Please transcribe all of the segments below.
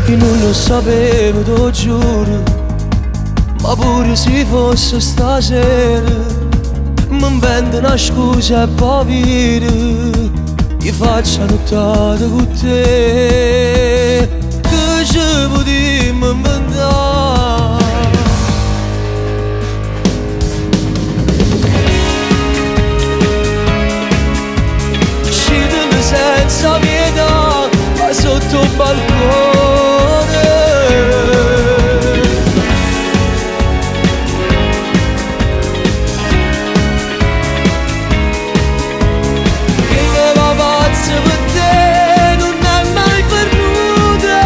Io non lo sapevo, te lo giuro, ma pure se fosse stasera mi invento una scusa e poi vire. Io faccio una nottata con te, che ci potremmo inventare. Scendere senza pietà, ma sotto il balcone. Che ne va pazzo per te, non è mai perduta.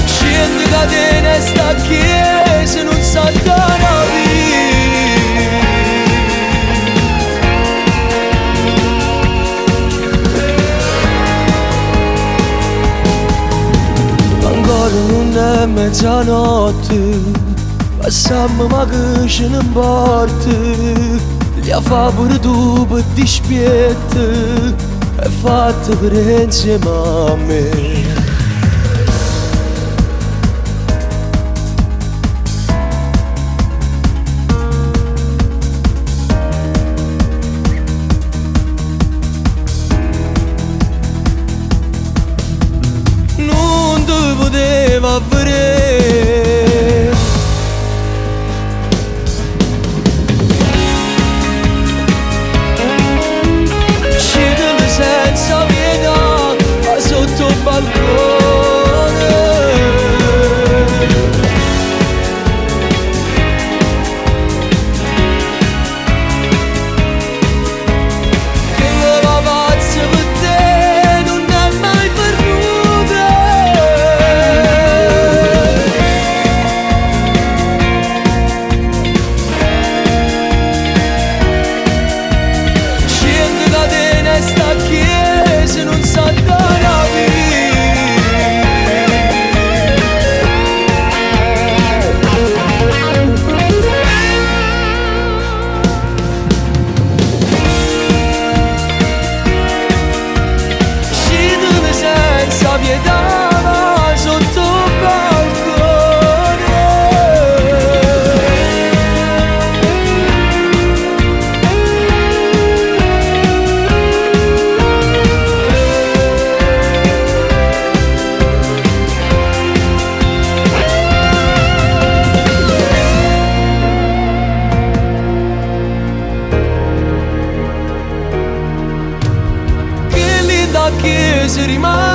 Scende catena e sta chiesa, non sa dare via. Ancora non è mezzanotte, passiamo ma che ce ne importa. Li ha fa pure tu per dispietto, è fatta per insieme a me. Non ti poteva avere. Scendere senza pietà, ma sotto il balcone. Che ne va pazzo per te, non è mai perduta. Scende catena e sta chiesa, non sa dare via. Scende senza pietà, ma sotto il balcone. Che linda chiesa rimane